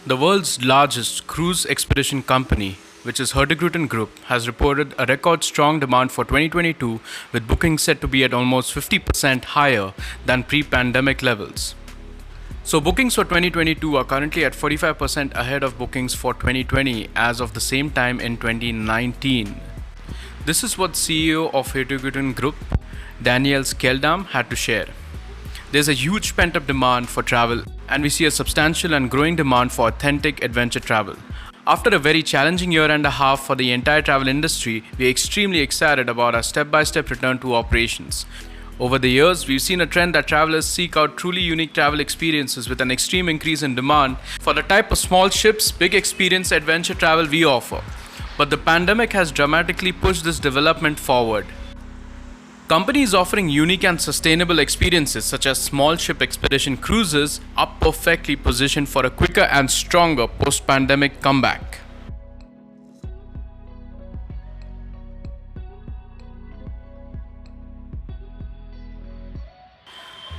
The world's largest cruise expedition company, which is Hurtigruten Group, has reported a record strong demand for 2022, with bookings set to be at almost 50% higher than pre-pandemic levels. So bookings for 2022 are currently at 45% ahead of bookings for 2020 as of the same time in 2019. This is what CEO of Hurtigruten Group, Daniel Skeldam, had to share. There's a huge pent-up demand for travel, and we see a substantial and growing demand for authentic adventure travel. After a very challenging year and a half for the entire travel industry, we're extremely excited about our step-by-step return to operations. Over the years, we've seen a trend that travelers seek out truly unique travel experiences with an extreme increase in demand for the type of small ships, big experience adventure travel we offer. But the pandemic has dramatically pushed this development forward. Companies offering unique and sustainable experiences such as small ship expedition cruises are perfectly positioned for a quicker and stronger post-pandemic comeback.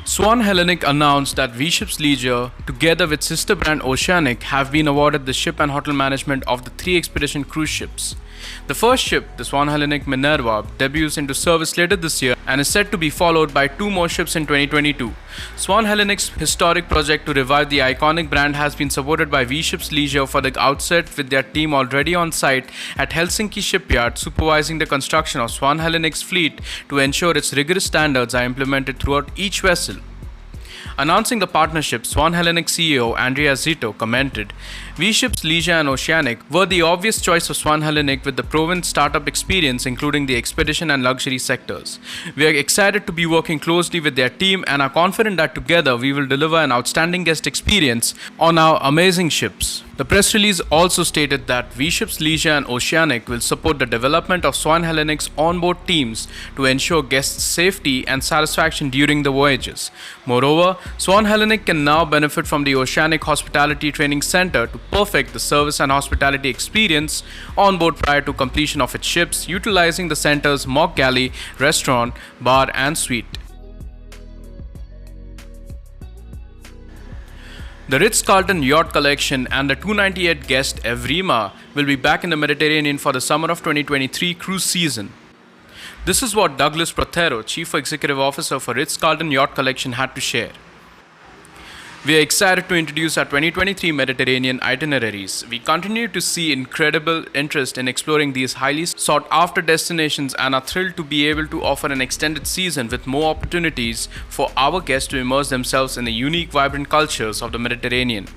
Swan Hellenic announced that V-Ships Leisure, together with sister brand Oceanic, have been awarded the ship and hotel management of the 3 expedition cruise ships. The first ship, the Swan Hellenic Minerva, debuts into service later this year and is set to be followed by 2 more ships in 2022. Swan Hellenic's historic project to revive the iconic brand has been supported by V-Ships Leisure for the outset, with their team already on site at Helsinki shipyard supervising the construction of Swan Hellenic's fleet to ensure its rigorous standards are implemented throughout each vessel. Announcing the partnership, Swan Hellenic CEO Andrea Zito commented, V-Ships Leisure and Oceanic were the obvious choice of Swan Hellenic with the proven startup experience including the expedition and luxury sectors. We are excited to be working closely with their team and are confident that together we will deliver an outstanding guest experience on our amazing ships. The press release also stated that V-Ships Leisure and Oceanic will support the development of Swan Hellenic's onboard teams to ensure guests' safety and satisfaction during the voyages. Moreover, Swan Hellenic can now benefit from the Oceanic Hospitality Training Center to perfect the service and hospitality experience on board prior to completion of its ships, utilizing the center's mock galley, restaurant, bar and suite. The Ritz-Carlton Yacht Collection and the 298 guest Evrima will be back in the Mediterranean for the summer of 2023 cruise season. This is what Douglas Prothero, Chief Executive Officer for Ritz-Carlton Yacht Collection, had to share. We are excited to introduce our 2023 Mediterranean itineraries. We continue to see incredible interest in exploring these highly sought-after destinations and are thrilled to be able to offer an extended season with more opportunities for our guests to immerse themselves in the unique, vibrant cultures of the Mediterranean.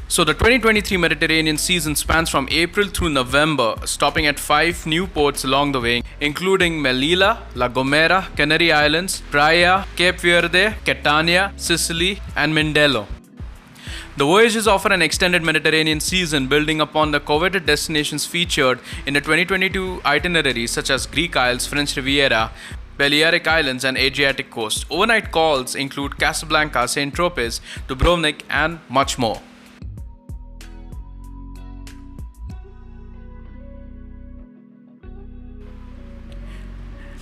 So the 2023 Mediterranean season spans from April through November, stopping at 5 new ports along the way, including Melilla, La Gomera, Canary Islands, Praia, Cape Verde, Catania, Sicily, and Mindelo. The voyages offer an extended Mediterranean season building upon the coveted destinations featured in the 2022 itineraries such as Greek Isles, French Riviera, Balearic Islands and Adriatic coast. Overnight calls include Casablanca, Saint-Tropez, Dubrovnik, and much more.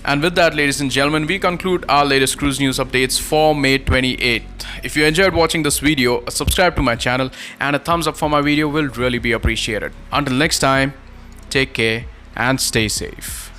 And with that, ladies and gentlemen, we conclude our latest cruise news updates for May 28th. If you enjoyed watching this video, subscribe to my channel and a thumbs up for my video will really be appreciated. Until next time, take care and stay safe.